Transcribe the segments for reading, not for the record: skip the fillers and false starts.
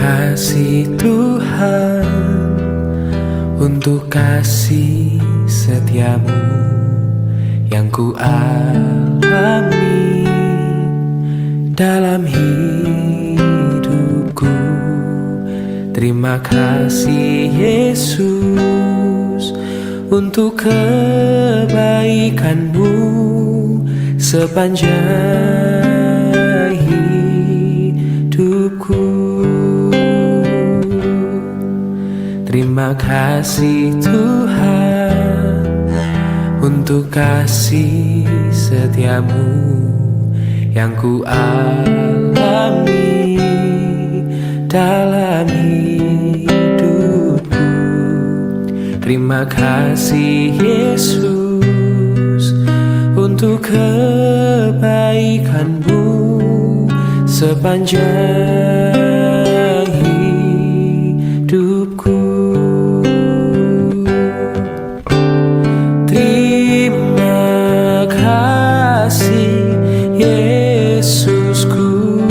kasih Tuhan untuk kasih setiamu yang ku alami dalam hidupku. Terima kasih Yesus untuk kebaikanmu sepanjang hidupku. Terima kasih Tuhan untuk kasih setiamu yang ku alami dalam hidupku. Terima kasih Yesus untuk kebaikanmu sepanjang hidupku. Terima kasih Yesusku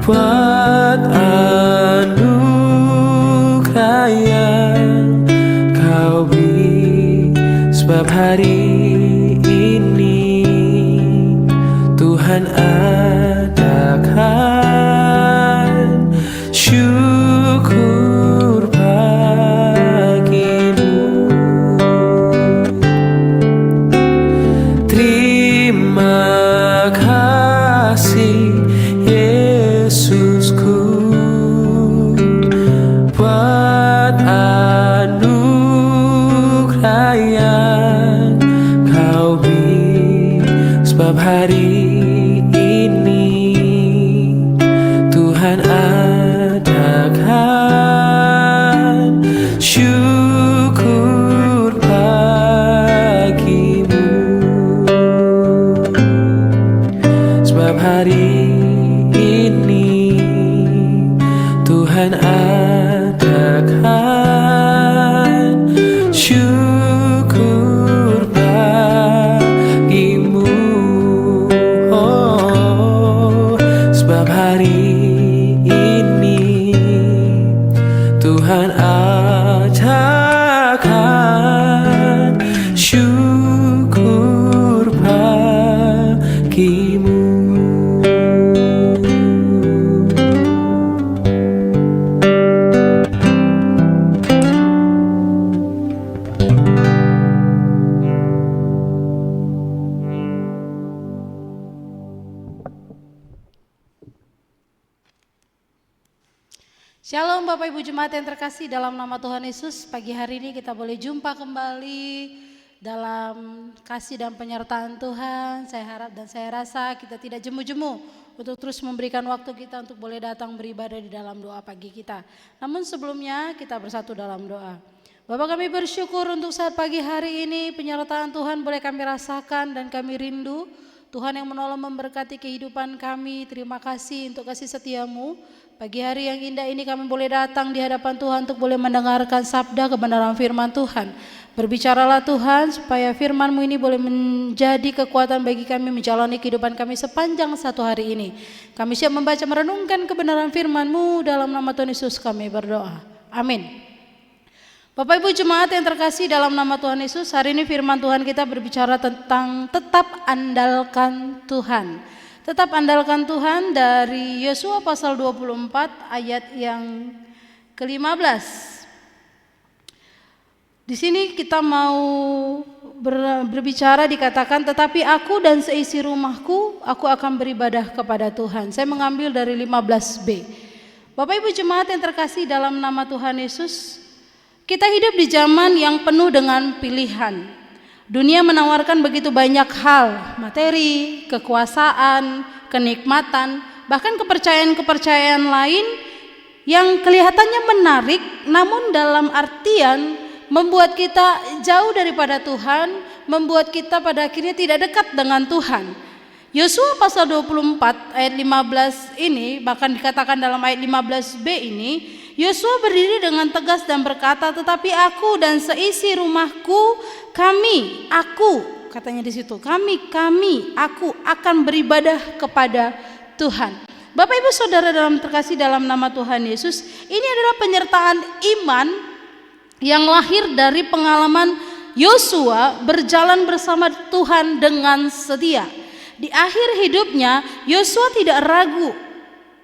buat anugerah yang kau beri, sebab hari ini Tuhan adakan syukur bagimu. Terima kasih Yesusku buat anugerah yang kau beri, sebab hari ini Tuhan adakan syukur bagimu. Sebab hari ini Tuhan adakan syukur bagimu. Oh, sebab hari ini Tuhan adakan syukur bagimu. Shalom Bapak Ibu Jemaat yang terkasih dalam nama Tuhan Yesus. Pagi hari ini kita boleh jumpa kembali dalam kasih dan penyertaan Tuhan. Saya harap dan saya rasa kita tidak jemu-jemu untuk terus memberikan waktu kita untuk boleh datang beribadah di dalam doa pagi kita. Namun sebelumnya kita bersatu dalam doa. Bapak, kami bersyukur untuk saat pagi hari ini penyertaan Tuhan boleh kami rasakan dan kami rindu. Tuhan yang menolong memberkati kehidupan kami. Terima kasih untuk kasih setiamu. Pagi hari yang indah ini kami boleh datang di hadapan Tuhan untuk boleh mendengarkan sabda kebenaran firman Tuhan. Berbicaralah Tuhan supaya firman-Mu ini boleh menjadi kekuatan bagi kami menjalani kehidupan kami sepanjang satu hari ini. Kami siap membaca merenungkan kebenaran firman-Mu, dalam nama Tuhan Yesus kami berdoa. Amin. Bapak Ibu Jemaat yang terkasih dalam nama Tuhan Yesus, hari ini firman Tuhan kita berbicara tentang tetap andalkan Tuhan. Tetap andalkan Tuhan dari Yosua pasal 24 ayat yang ke-15. Di sini kita mau berbicara, dikatakan, tetapi aku dan seisi rumahku, aku akan beribadah kepada Tuhan. Saya mengambil dari 15b. Bapak Ibu Jemaat yang terkasih dalam nama Tuhan Yesus, kita hidup di zaman yang penuh dengan pilihan. Dunia menawarkan begitu banyak hal, materi, kekuasaan, kenikmatan, bahkan kepercayaan-kepercayaan lain yang kelihatannya menarik, namun dalam artian membuat kita jauh daripada Tuhan, membuat kita pada akhirnya tidak dekat dengan Tuhan. Yosua pasal 24 ayat 15 ini, bahkan dikatakan dalam ayat 15b ini, Yosua berdiri dengan tegas dan berkata, tetapi aku dan seisi rumahku, aku, katanya di situ, aku akan beribadah kepada Tuhan. Bapak Ibu Saudara dalam terkasih dalam nama Tuhan Yesus, ini adalah penyertaan iman yang lahir dari pengalaman Yosua berjalan bersama Tuhan dengan setia. Di akhir hidupnya, Yosua tidak ragu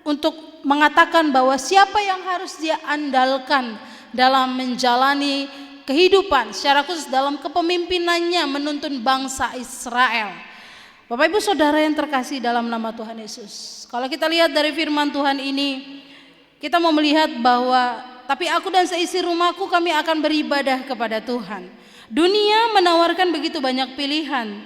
untuk mengatakan bahwa siapa yang harus dia andalkan dalam menjalani kehidupan, secara khusus dalam kepemimpinannya menuntun bangsa Israel. Bapak Ibu Saudara yang terkasih dalam nama Tuhan Yesus, kalau kita lihat dari firman Tuhan ini, kita mau melihat bahwa tapi aku dan seisi rumahku kami akan beribadah kepada Tuhan. Dunia menawarkan begitu banyak pilihan,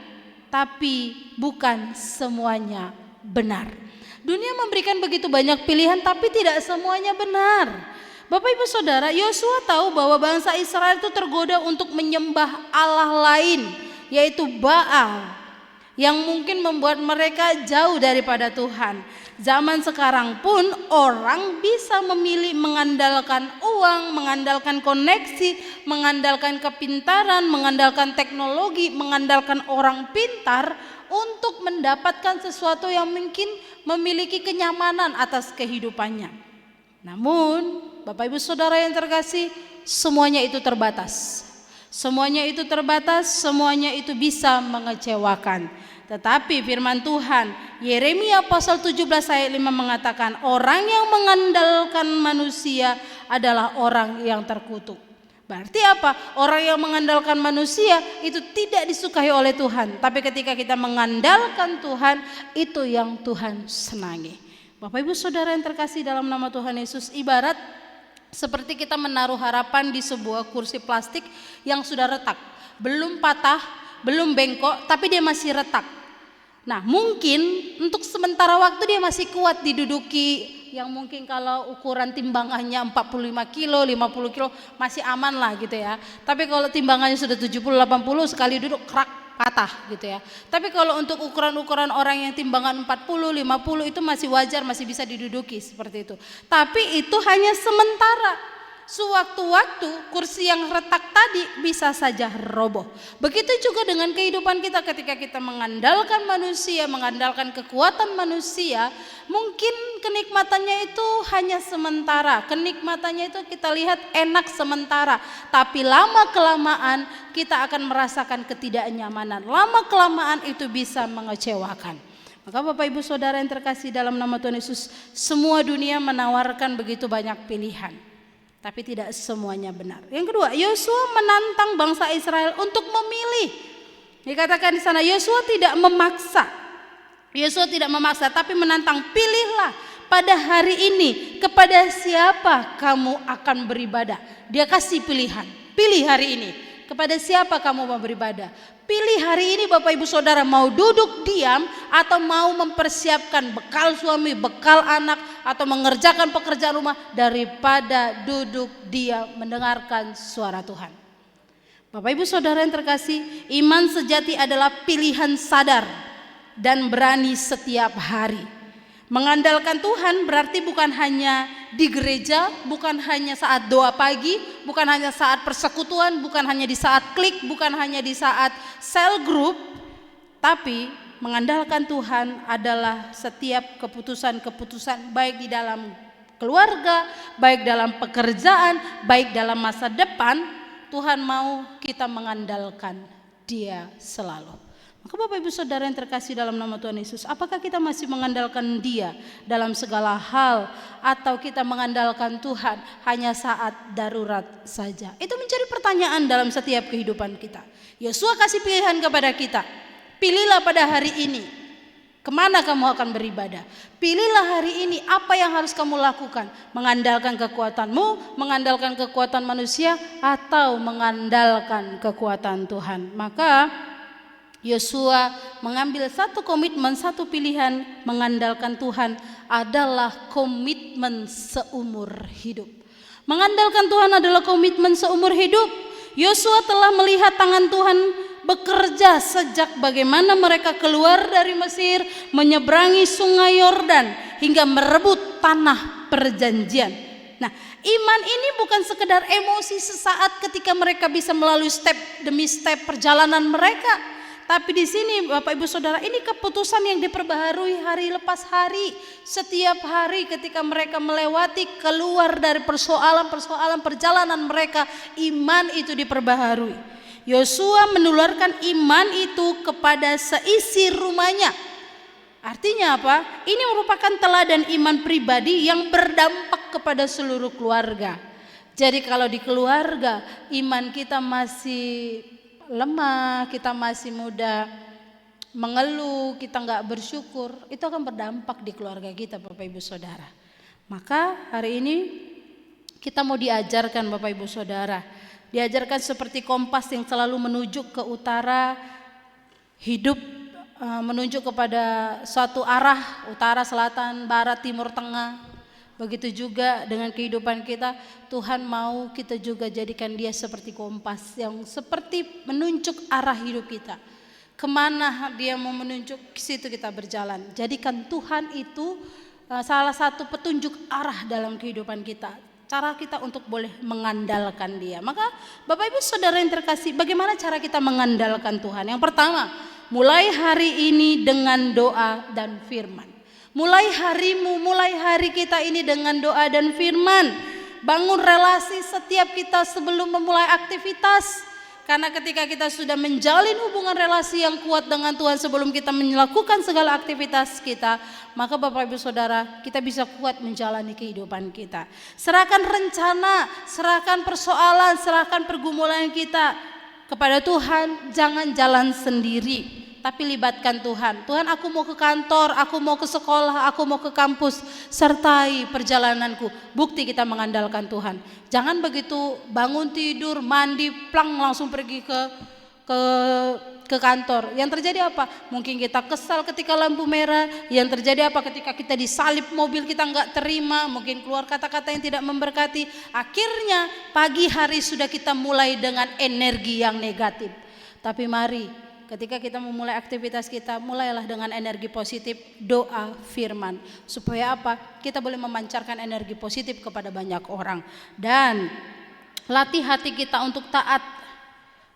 tapi bukan semuanya benar. Dunia memberikan begitu banyak pilihan, tapi tidak semuanya benar. Bapak Ibu Saudara, Yosua tahu bahwa bangsa Israel itu tergoda untuk menyembah Allah lain, yaitu Baal, yang mungkin membuat mereka jauh daripada Tuhan. Zaman sekarang pun orang bisa memilih mengandalkan uang, mengandalkan koneksi, mengandalkan kepintaran, mengandalkan teknologi, mengandalkan orang pintar untuk mendapatkan sesuatu yang mungkin memiliki kenyamanan atas kehidupannya. Namun Bapak Ibu Saudara yang terkasih, semuanya itu terbatas. Semuanya itu terbatas, semuanya itu bisa mengecewakan. Tetapi firman Tuhan, Yeremia pasal 17 ayat 5 mengatakan, orang yang mengandalkan manusia adalah orang yang terkutuk. Berarti apa? Orang yang mengandalkan manusia itu tidak disukai oleh Tuhan. Tapi ketika kita mengandalkan Tuhan, itu yang Tuhan senangi. Bapak Ibu Saudara yang terkasih dalam nama Tuhan Yesus, ibarat seperti kita menaruh harapan di sebuah kursi plastik yang sudah retak, belum patah, belum bengkok, tapi dia masih retak. Nah, mungkin untuk sementara waktu dia masih kuat diduduki, yang mungkin kalau ukuran timbangannya 45 kilo, 50 kilo masih aman lah gitu ya. Tapi kalau timbangannya sudah 70, 80 sekali duduk krak, patah gitu ya. Tapi kalau untuk ukuran-ukuran orang yang timbangan 40, 50 itu masih wajar, masih bisa diduduki seperti itu. Tapi itu hanya sementara. Sewaktu-waktu kursi yang retak tadi bisa saja roboh. Begitu juga dengan kehidupan kita, ketika kita mengandalkan manusia, mengandalkan kekuatan manusia, mungkin kenikmatannya itu hanya sementara. Kenikmatannya itu kita lihat enak sementara, tapi lama kelamaan kita akan merasakan ketidaknyamanan. Lama kelamaan itu bisa mengecewakan. Maka Bapak Ibu Saudara yang terkasih dalam nama Tuhan Yesus, semua dunia menawarkan begitu banyak pilihan, tapi tidak semuanya benar. Yang kedua, Yosua menantang bangsa Israel untuk memilih. Dikatakan di sana, Yosua tidak memaksa. Yosua tidak memaksa, tapi menantang, pilihlah pada hari ini kepada siapa kamu akan beribadah. Dia kasih pilihan, pilih hari ini kepada siapa kamu mau beribadah. Pilih hari ini Bapak Ibu Saudara, mau duduk diam atau mau mempersiapkan bekal suami, bekal anak, atau mengerjakan pekerjaan rumah daripada duduk diam mendengarkan suara Tuhan. Bapak Ibu Saudara yang terkasih, iman sejati adalah pilihan sadar dan berani setiap hari. Mengandalkan Tuhan berarti bukan hanya di gereja, bukan hanya saat doa pagi, bukan hanya saat persekutuan, bukan hanya di saat klik, bukan hanya di saat cell group, tapi mengandalkan Tuhan adalah setiap keputusan-keputusan, baik di dalam keluarga, baik dalam pekerjaan, baik dalam masa depan. Tuhan mau kita mengandalkan Dia selalu. Maka Bapak Ibu Saudara yang terkasih dalam nama Tuhan Yesus, apakah kita masih mengandalkan Dia dalam segala hal, atau kita mengandalkan Tuhan hanya saat darurat saja? Itu menjadi pertanyaan dalam setiap kehidupan kita. Yosua kasih pilihan kepada kita, pilihlah pada hari ini kemana kamu akan beribadah. Pilihlah hari ini apa yang harus kamu lakukan, mengandalkan kekuatanmu, mengandalkan kekuatan manusia, atau mengandalkan kekuatan Tuhan. Maka Yosua mengambil satu komitmen, satu pilihan, mengandalkan Tuhan adalah komitmen seumur hidup. Mengandalkan Tuhan adalah komitmen seumur hidup. Yosua telah melihat tangan Tuhan bekerja sejak bagaimana mereka keluar dari Mesir, menyeberangi sungai Yordan, hingga merebut tanah perjanjian. Nah, iman ini bukan sekedar emosi sesaat ketika mereka bisa melalui step demi step perjalanan mereka, Tapi di sini Bapak Ibu Saudara, ini keputusan yang diperbaharui hari lepas hari. Setiap hari ketika mereka melewati keluar dari persoalan-persoalan perjalanan mereka, iman itu diperbaharui. Yosua menularkan iman itu kepada seisi rumahnya. Artinya apa? Ini merupakan teladan iman pribadi yang berdampak kepada seluruh keluarga. Jadi kalau di keluarga iman kita masih lemah, kita masih mudah mengeluh, kita nggak bersyukur, itu akan berdampak di keluarga kita, Bapak Ibu Saudara. Maka hari ini kita mau diajarkan, Bapak Ibu Saudara, diajarkan seperti kompas yang selalu menuju ke utara, hidup menunjuk kepada suatu arah, utara, selatan, barat, timur, tengah. Begitu juga dengan kehidupan kita, Tuhan mau kita juga jadikan dia seperti kompas yang seperti menunjuk arah hidup kita. Kemana dia mau menunjuk, ke situ kita berjalan. Jadikan Tuhan itu salah satu petunjuk arah dalam kehidupan kita. Cara kita untuk boleh mengandalkan dia. Maka Bapak Ibu Saudara yang terkasih, bagaimana cara kita mengandalkan Tuhan? Yang pertama, mulai hari ini dengan doa dan firman. Mulai harimu, mulai hari kita ini dengan doa dan firman. Bangun relasi setiap kita sebelum memulai aktivitas. Karena ketika kita sudah menjalin hubungan relasi yang kuat dengan Tuhan sebelum kita melakukan segala aktivitas kita, maka Bapak Ibu Saudara, kita bisa kuat menjalani kehidupan kita. Serahkan rencana, serahkan persoalan, serahkan pergumulan kita kepada Tuhan. Jangan jalan sendiri, tapi libatkan Tuhan. Tuhan, aku mau ke kantor, aku mau ke sekolah, aku mau ke kampus, sertai perjalananku. Bukti kita mengandalkan Tuhan. Jangan begitu bangun tidur, mandi, plang langsung pergi ke kantor. Yang terjadi apa? Mungkin kita kesal ketika lampu merah. Yang terjadi apa? Ketika kita disalip mobil kita nggak terima, mungkin keluar kata-kata yang tidak memberkati. Akhirnya pagi hari sudah kita mulai dengan energi yang negatif. Tapi mari, ketika kita memulai aktivitas kita, mulailah dengan energi positif, doa, firman. Supaya apa? Kita boleh memancarkan energi positif kepada banyak orang. Dan latih hati kita untuk taat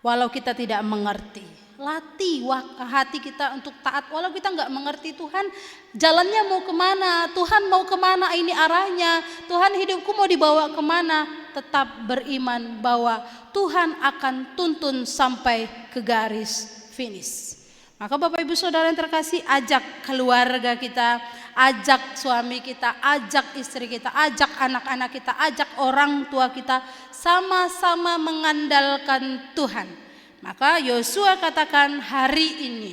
walau kita tidak mengerti. Latih hati kita untuk taat walau kita nggak mengerti. Tuhan jalannya mau kemana? Tuhan mau kemana ini arahnya? Tuhan hidupku mau dibawa kemana? Tetap beriman bahwa Tuhan akan tuntun sampai ke garis finish. Maka Bapak Ibu Saudara yang terkasih, ajak keluarga kita, ajak suami kita, ajak istri kita, ajak anak-anak kita, ajak orang tua kita, sama-sama mengandalkan Tuhan. Maka Yosua katakan, hari ini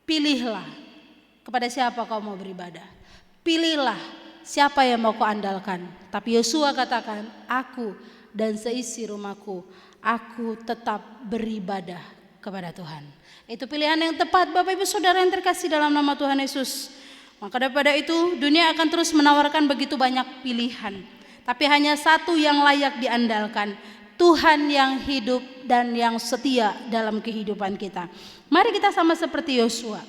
pilihlah kepada siapa kau mau beribadah. Pilihlah siapa yang mau kau andalkan. Tapi Yosua katakan, aku dan seisi rumahku, aku tetap beribadah kepada Tuhan. Itu pilihan yang tepat Bapak Ibu Saudara yang terkasih dalam nama Tuhan Yesus. Maka daripada itu dunia akan terus menawarkan begitu banyak pilihan, tapi hanya satu yang layak diandalkan, Tuhan yang hidup dan yang setia dalam kehidupan kita. Mari kita sama seperti Yosua,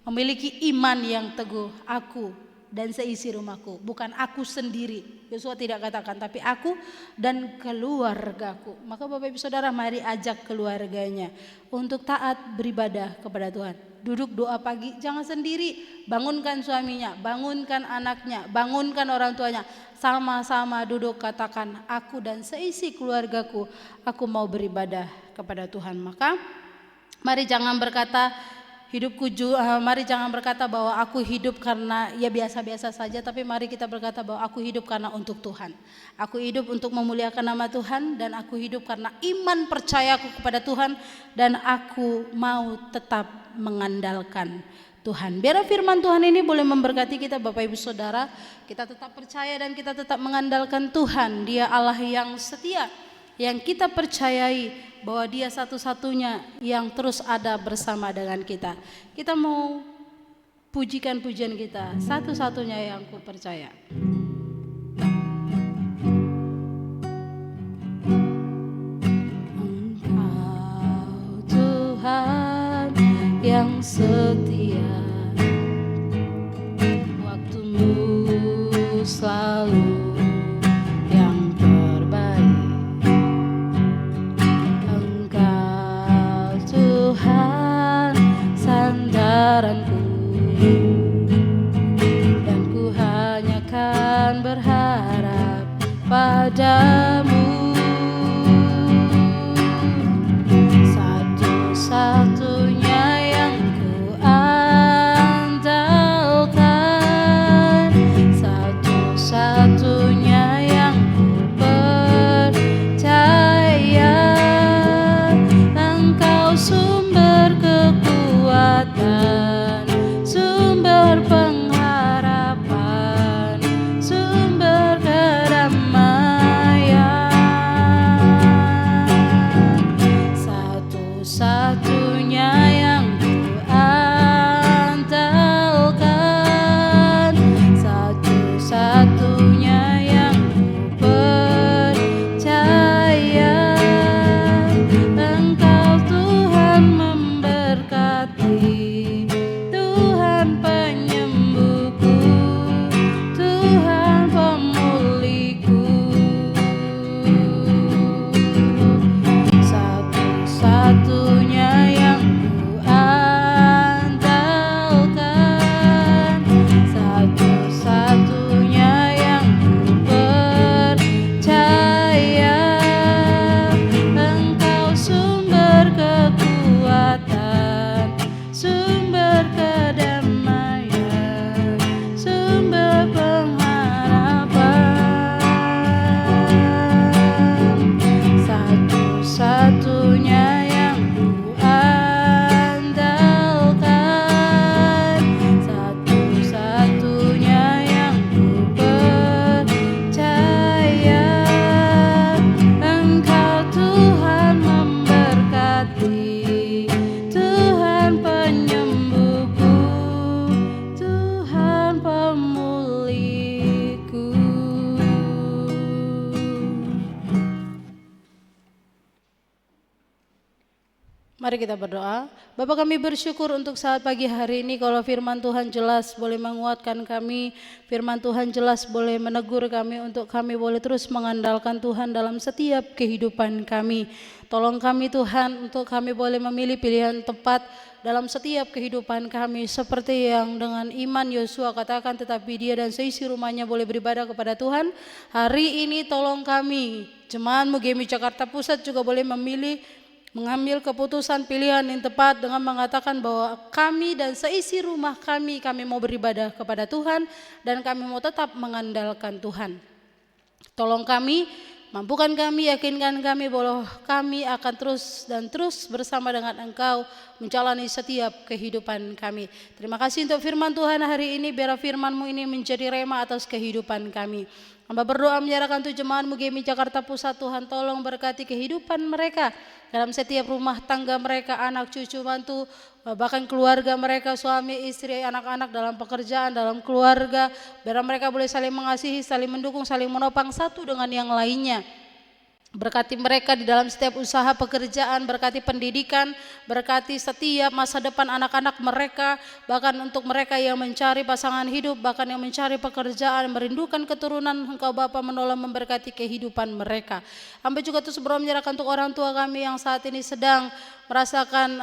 memiliki iman yang teguh. Aku dan seisi rumahku, bukan aku sendiri. Yosua tidak katakan, tapi aku dan keluargaku. Maka Bapak Ibu Saudara, mari ajak keluarganya untuk taat beribadah kepada Tuhan. Duduk doa pagi, jangan sendiri. Bangunkan suaminya, bangunkan anaknya, bangunkan orang tuanya. Sama-sama duduk katakan, aku dan seisi keluargaku, aku mau beribadah kepada Tuhan. Maka mari jangan berkata, mari jangan berkata bahwa aku hidup karena ya biasa-biasa saja, tapi mari kita berkata bahwa aku hidup karena untuk Tuhan. Aku hidup untuk memuliakan nama Tuhan, dan aku hidup karena iman percayaku kepada Tuhan, dan aku mau tetap mengandalkan Tuhan. Biar firman Tuhan ini boleh memberkati kita Bapak Ibu Saudara. Kita tetap percaya dan kita tetap mengandalkan Tuhan. Dia Allah yang setia, yang kita percayai bahwa dia satu-satunya yang terus ada bersama dengan kita. Kita mau pujikan pujian kita, satu-satunya yang ku percaya. Engkau Tuhan yang setia, waktumu selalu yang terbaik. Engkau Tuhan kebenaranku, dan ku hanya kan berharap padamu. Satu-satunya yang ku andalkan, satu-satunya yang ku percaya. Engkau sumber kekuatan, sumber pengharapan, sumber kedamaian. Satu-satunya yang ku andalkan, satu-satunya yang ku percaya. Engkau Tuhan memberkati, Tuhan penyembuhku, Tuhan pemulihku. Satu-satunya yang ku andalkan, satu-satunya yang ku percaya. Engkau sumber kekuatan, sumber kedamaian, sumber pengharapan. Satu-satunya yang ku andalkan, satu-satunya yang ku percaya. Engkau Tuhan memberkati, Tuhan penyembuhku, Tuhan pemulihku. Mari kita berdoa. Bapa, kami bersyukur untuk saat pagi hari ini, kalau firman Tuhan jelas boleh menguatkan kami, firman Tuhan jelas boleh menegur kami untuk kami boleh terus mengandalkan Tuhan dalam setiap kehidupan kami. Tolong kami Tuhan untuk kami boleh memilih pilihan tepat dalam setiap kehidupan kami, seperti yang dengan iman Yosua katakan, tetapi dia dan seisi rumahnya boleh beribadah kepada Tuhan. Hari ini tolong kami, jemaat-Mu GMI Jakarta Pusat juga boleh mengambil keputusan pilihan yang tepat dengan mengatakan bahwa kami dan seisi rumah kami mau beribadah kepada Tuhan dan kami mau tetap mengandalkan Tuhan. Tolong kami, mampukan kami, yakinkan kami bahwa kami akan terus bersama dengan Engkau menjalani setiap kehidupan kami. Terima kasih untuk firman Tuhan hari ini, biar firman-Mu ini menjadi rema atas kehidupan kami. Hamba berdoa menyerahkan untuk jemaat-Mu GMI Jakarta Pusat, Tuhan tolong berkati kehidupan mereka dalam setiap rumah tangga mereka, anak cucu mantu, bahkan keluarga mereka, suami istri, anak-anak, dalam pekerjaan, dalam keluarga, biar mereka boleh saling mengasihi, saling mendukung, saling menopang satu dengan yang lainnya. Berkati mereka di dalam setiap usaha pekerjaan, berkati pendidikan, berkati setiap masa depan anak-anak mereka, bahkan untuk mereka yang mencari pasangan hidup, bahkan yang mencari pekerjaan, merindukan keturunan, Engkau Bapa menolong memberkati kehidupan mereka. Hamba juga terus berdoa menyerahkan untuk orang tua kami yang saat ini sedang merasakan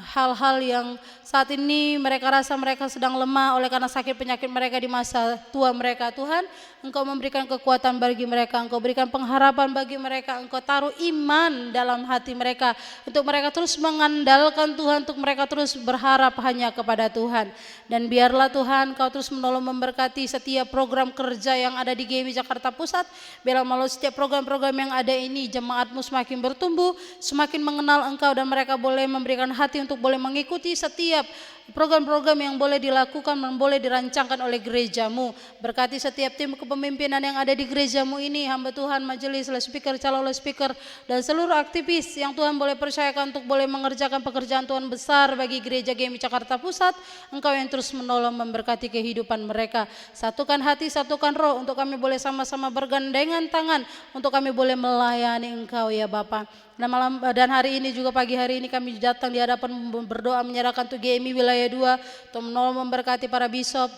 hal-hal yang saat ini mereka rasa mereka sedang lemah oleh karena sakit penyakit mereka di masa tua mereka. Tuhan, Engkau memberikan kekuatan bagi mereka, Engkau berikan pengharapan bagi mereka, Engkau taruh iman dalam hati mereka untuk mereka terus mengandalkan Tuhan, untuk mereka terus berharap hanya kepada Tuhan. Dan biarlah Tuhan Engkau terus menolong memberkati setiap program kerja yang ada di GMI Jakarta Pusat. Biarlah melalui setiap program-program yang ada ini, jemaat-Mu semakin bertumbuh, semakin mengenal Engkau, dan mereka boleh memberikan hati untuk boleh mengikuti setiap program-program yang boleh dilakukan dan boleh dirancangkan oleh gereja-Mu. Berkati setiap tim kepemimpinan yang ada di gereja-Mu ini, hamba Tuhan, majelis, speaker, calon speaker, dan seluruh aktivis yang Tuhan boleh percayakan untuk boleh mengerjakan pekerjaan Tuhan besar bagi gereja GMI Jakarta Pusat. Engkau yang terus menolong memberkati kehidupan mereka. Satukan hati, satukan roh untuk kami boleh sama-sama bergandengan tangan untuk kami boleh melayani Engkau ya Bapa. Dan hari ini juga pagi hari ini kami datang di hadapan berdoa menyerahkan untuk GMI wilayah 2 untuk menolong memberkati para bishop,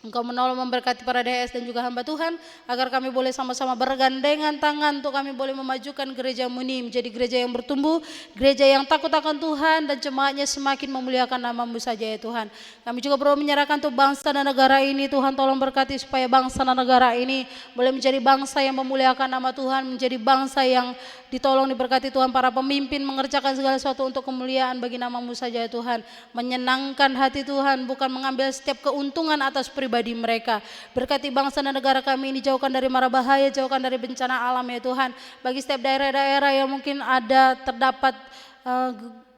Engkau menolong memberkati para DS dan juga hamba Tuhan, agar kami boleh sama-sama bergandengan tangan untuk kami boleh memajukan gereja-Mu ini menjadi gereja yang bertumbuh, gereja yang takut akan Tuhan dan jemaatnya semakin memuliakan nama-Mu saja ya Tuhan. Kami juga perlu menyerahkan untuk bangsa dan negara ini, Tuhan tolong berkati supaya bangsa dan negara ini boleh menjadi bangsa yang memuliakan nama Tuhan, menjadi bangsa yang ditolong diberkati Tuhan, para pemimpin mengerjakan segala sesuatu untuk kemuliaan bagi nama-Mu saja ya Tuhan, menyenangkan hati Tuhan, bukan mengambil setiap keuntungan atas pribadi mereka. Berkati bangsa dan negara kami ini, jauhkan dari mara bahaya, jauhkan dari bencana alam ya Tuhan. Bagi setiap daerah-daerah yang mungkin ada terdapat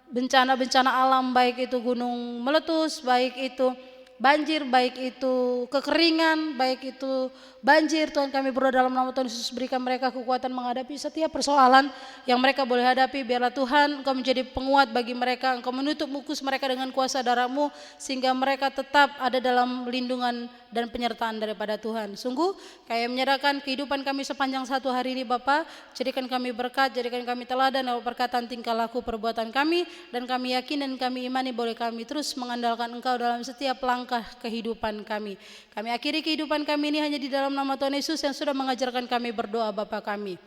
bencana-bencana alam, baik itu gunung meletus, baik itu banjir, baik itu kekeringan, baik itu banjir, Tuhan kami berdoa dalam nama Tuhan Yesus, berikan mereka kekuatan menghadapi setiap persoalan yang mereka boleh hadapi. Biarlah Tuhan Engkau menjadi penguat bagi mereka, Engkau menutup mukus mereka dengan kuasa darah-Mu, sehingga mereka tetap ada dalam lindungan dan penyertaan daripada Tuhan. Sungguh kami menyerahkan kehidupan kami sepanjang satu hari ini Bapa, jadikan kami berkat, jadikan kami teladan dalam perkataan, tingkah laku, perbuatan kami, dan kami yakin dan kami imani boleh kami terus mengandalkan Engkau dalam setiap langkah kehidupan kami. Kami akhiri kehidupan kami ini hanya di dalam nama Tuhan Yesus yang sudah mengajarkan kami berdoa. Bapa kami,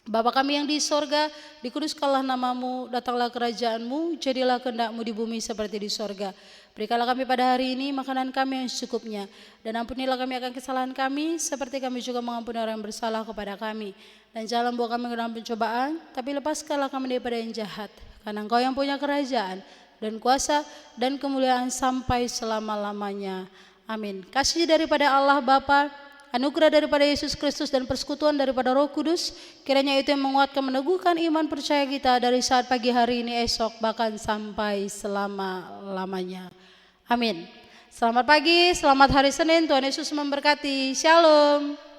Bapa kami yang di sorga, dikuduskanlah nama-Mu, datanglah kerajaan-Mu, jadilah kehendak-Mu di bumi seperti di sorga. Berikanlah kami pada hari ini makanan kami yang secukupnya, dan ampunilah kami akan kesalahan kami, seperti kami juga mengampuni orang yang bersalah kepada kami. Dan jangan bawa kami ke dalam pencobaan, tapi lepaskanlah kami daripada yang jahat, karena Engkau yang punya kerajaan dan kuasa dan kemuliaan sampai selama-lamanya. Amin. Kasih daripada Allah Bapa, anugerah daripada Yesus Kristus dan persekutuan daripada Roh Kudus, kiranya itu yang menguatkan, meneguhkan iman percaya kita dari saat pagi hari ini, esok, bahkan sampai selama-lamanya. Amin. Selamat pagi, selamat hari Senin, Tuhan Yesus memberkati. Shalom.